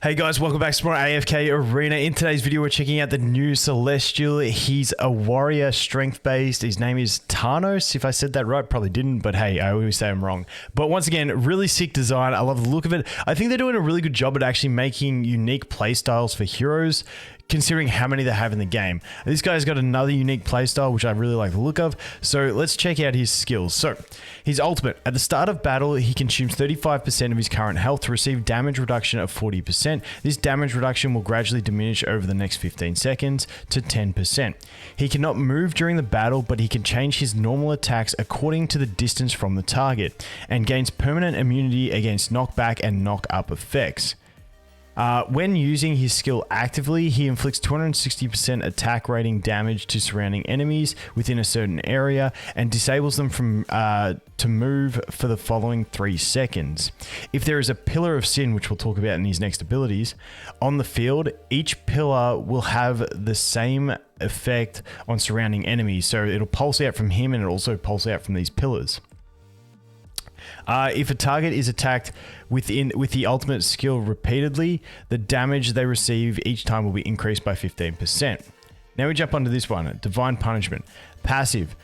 Hey guys, welcome back to more AFK Arena. In today's video, we're checking out the new Celestial. He's a warrior, strength-based. His name is Thanos. If I said that right, probably didn't, but hey, I always say I'm wrong. But once again, really sick design. I love the look of it. I think they're doing a really good job at actually making unique playstyles for heroes, considering how many they have in the game. This guy's got another unique playstyle, which I really like the look of. So let's check out his skills. So his ultimate. At the start of battle, he consumes 35% of his current health to receive damage reduction of 40%. This damage reduction will gradually diminish over the next 15 seconds to 10%. He cannot move during the battle, but he can change his normal attacks according to the distance from the target, and gains permanent immunity against knockback and knock-up effects. When using his skill actively, he inflicts 260% attack rating damage to surrounding enemies within a certain area and disables them from to move for the following 3 seconds. If there is a pillar of sin, which we'll talk about in his next abilities, on the field, each pillar will have the same effect on surrounding enemies. So it'll pulse out from him and it'll also pulse out from these pillars. If a target is attacked with the ultimate skill repeatedly, the damage they receive each time will be increased by 15%. Now we jump onto this one, Divine Punishment. Passive.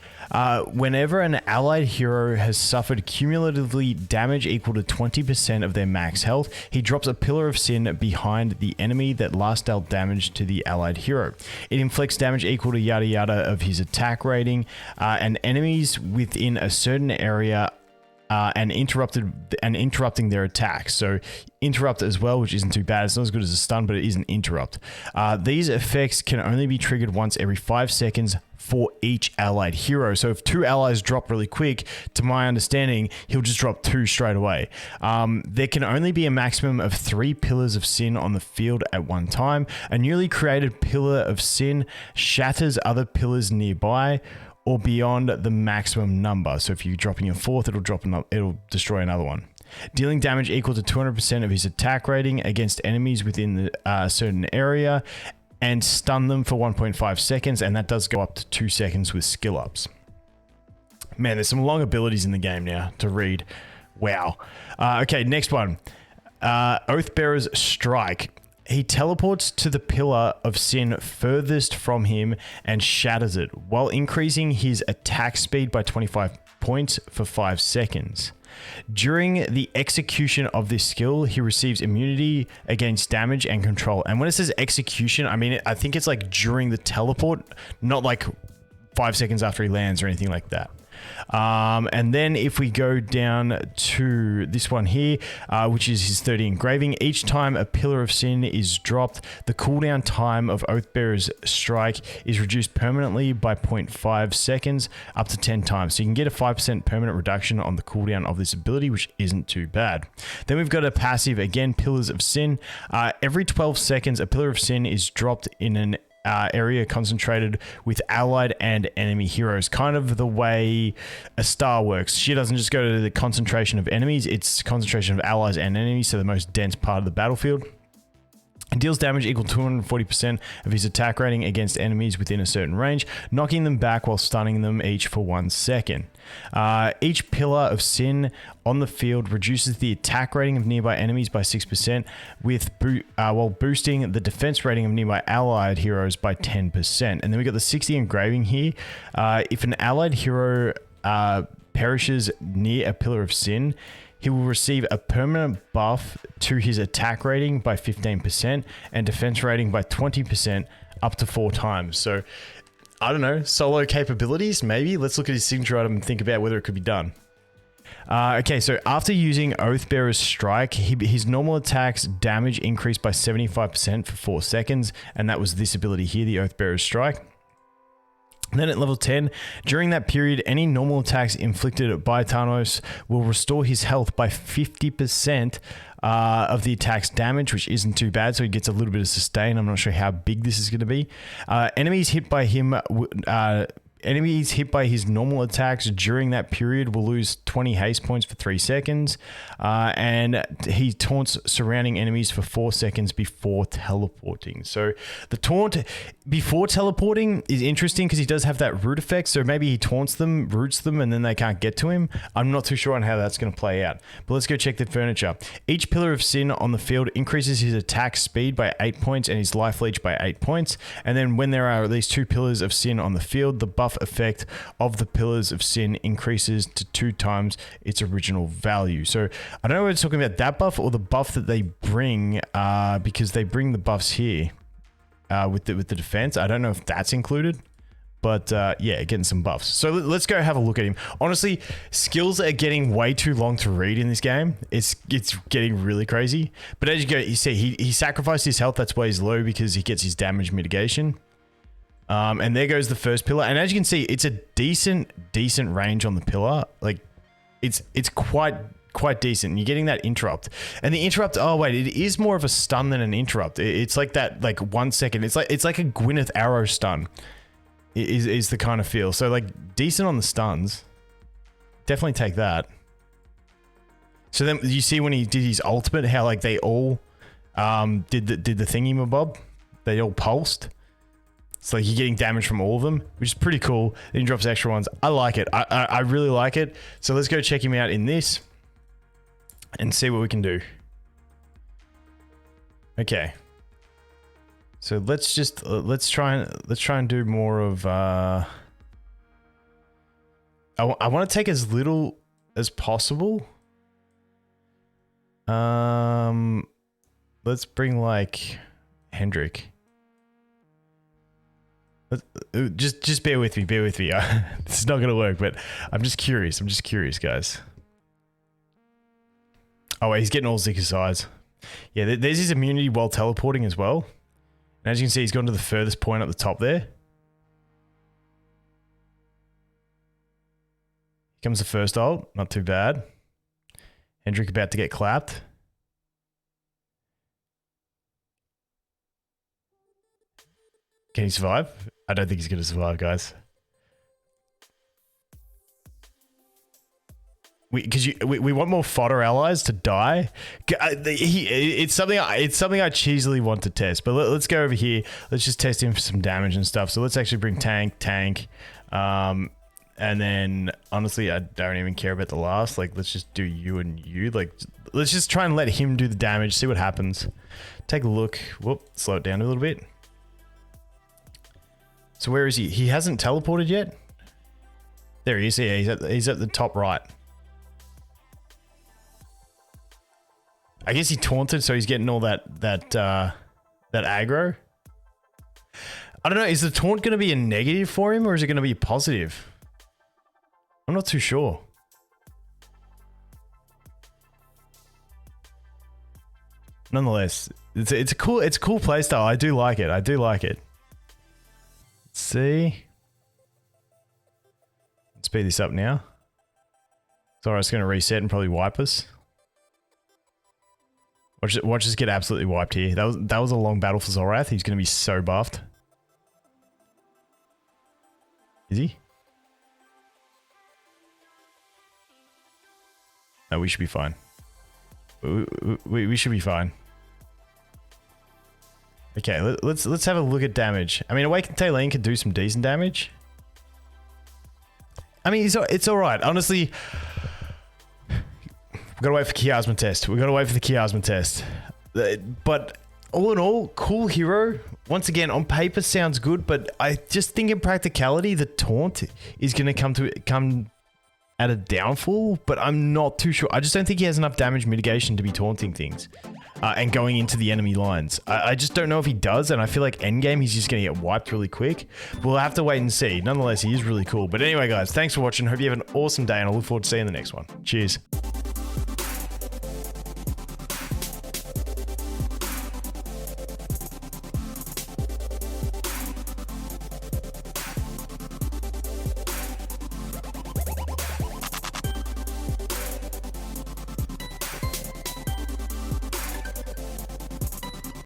Whenever an allied hero has suffered cumulatively damage equal to 20% of their max health, he drops a pillar of sin behind the enemy that last dealt damage to the allied hero. It inflicts damage equal to yada yada of his attack rating, and enemies within a certain area and interrupting their attacks. So interrupt as well, which isn't too bad. It's not as good as a stun, but it is an interrupt. These effects can only be triggered once every 5 seconds for each allied hero. So if 2 allies drop really quick, to my understanding, he'll just drop 2 straight away. There can only be a maximum of 3 pillars of sin on the field at one time. A newly created pillar of sin shatters other pillars nearby or beyond the maximum number. So if you're dropping a 4th, it'll destroy another one. Dealing damage equal to 200% of his attack rating against enemies within a certain area, and stun them for 1.5 seconds, and that does go up to 2 seconds with skill ups. Man, there's some long abilities in the game now to read. Wow. Okay, next one. Oathbearer's Strike. He teleports to the pillar of sin furthest from him and shatters it, while increasing his attack speed by 25 points for 5 seconds. During the execution of this skill, he receives immunity against damage and control. And when it says execution, I think it's like during the teleport, not like 5 seconds after he lands or anything like that. And then if we go down to this one here, which is his 30 engraving, each time a pillar of sin is dropped, the cooldown time of Oathbearer's Strike is reduced permanently by 0.5 seconds up to 10 times. So you can get a 5% permanent reduction on the cooldown of this ability, which isn't too bad. Then we've got a passive, again, Pillars of Sin. Every 12 seconds, a pillar of sin is dropped in an area concentrated with allied and enemy heroes, kind of the way a star works. She doesn't just go to the concentration of enemies, it's concentration of allies and enemies, so the most dense part of the battlefield. It deals damage equal to 240% of his attack rating against enemies within a certain range, knocking them back while stunning them each for 1 second. Each pillar of sin on the field reduces the attack rating of nearby enemies by 6%, while boosting the defense rating of nearby allied heroes by 10%. And then we got the 60 engraving here. If an allied hero perishes near a pillar of sin, he will receive a permanent buff to his attack rating by 15% and defense rating by 20% up to 4 times. So, I don't know, solo capabilities, maybe? Let's look at his signature item and think about whether it could be done. Okay, so after using Oathbearer's Strike, his normal attacks damage increased by 75% for 4 seconds, and that was this ability here, the Oathbearer's Strike. Then at level 10, during that period, any normal attacks inflicted by Thanos will restore his health by 50% of the attack's damage, which isn't too bad, so he gets a little bit of sustain. I'm not sure how big this is going to be. Enemies hit by him enemies hit by his normal attacks during that period will lose 20 haste points for 3 seconds. And he taunts surrounding enemies for 4 seconds before teleporting. So the taunt before teleporting is interesting because he does have that root effect. So maybe he taunts them, roots them, and then they can't get to him. I'm not too sure on how that's going to play out. But let's go check the furniture. Each pillar of sin on the field increases his attack speed by 8 points and his life leech by 8 points. And then when there are at least 2 pillars of sin on the field, the buff effect of the pillars of sin increases to 2 times its original value. So I don't know if we're talking about that buff or the buff that they bring, because they bring the buffs here with the defense. I don't know if that's included. But yeah, getting some buffs. So let's go have a look at him. Honestly, skills are getting way too long to read in this game. It's getting really crazy. But as you see, he sacrificed his health. That's why he's low, because he gets his damage mitigation. And there goes the first pillar. And as you can see, it's a decent range on the pillar. Like it's quite decent. You're getting that interrupt. And the interrupt, oh wait, it is more of a stun than an interrupt. It's like that, like 1 second. It's like a Gwyneth arrow stun. Is the kind of feel. So like decent on the stuns. Definitely take that. So then you see when he did his ultimate, how like they all did the thingy-mabob. They all pulsed. It's like you're getting damage from all of them, which is pretty cool. Then he drops extra ones. I like it. I really like it. So let's go check him out in this and see what we can do. Okay. So let's just let's try and do more of I want to take as little as possible. Let's bring like Hendrik. Just bear with me. This is not gonna work, but I'm just curious, guys. Oh wait, he's getting all Zika size. Yeah, there's his immunity while teleporting as well. And as you can see, he's gone to the furthest point at the top there. Here comes the first ult. Not too bad. Hendrik about to get clapped. Can he survive? I don't think he's going to survive, guys. We want more fodder allies to die. It's something I cheesily want to test. But let's go over here. Let's just test him for some damage and stuff. So let's actually bring tank. And then honestly, I don't even care about the last. Like, let's just do you and you. Like, let's just try and let him do the damage. See what happens. Take a look. Whoop, slow it down a little bit. So where is he? He hasn't teleported yet. There he is. Yeah, he's at the top right. I guess he taunted, so he's getting all that aggro. I don't know. Is the taunt going to be a negative for him, or is it going to be a positive? I'm not too sure. Nonetheless, it's a cool playstyle. I do like it. Let's see. Let's speed this up now. Sorry, it's going to reset and probably wipe us. Watch us get absolutely wiped here. That was a long battle for Zorath. He's going to be so buffed. Is he? No, we should be fine. We should be fine. Okay, let's have a look at damage. I mean, Awakened Talene can do some decent damage. I mean, it's all right. Honestly, we've got to wait for the Chiasma test. But all in all, cool hero. Once again, on paper sounds good, but I just think in practicality, the taunt is going to come at a downfall, but I'm not too sure. I just don't think he has enough damage mitigation to be taunting things and going into the enemy lines. I just don't know if he does, and I feel like endgame, he's just going to get wiped really quick. We'll have to wait and see. Nonetheless, he is really cool. But anyway, guys, thanks for watching. Hope you have an awesome day, and I look forward to seeing the next one. Cheers.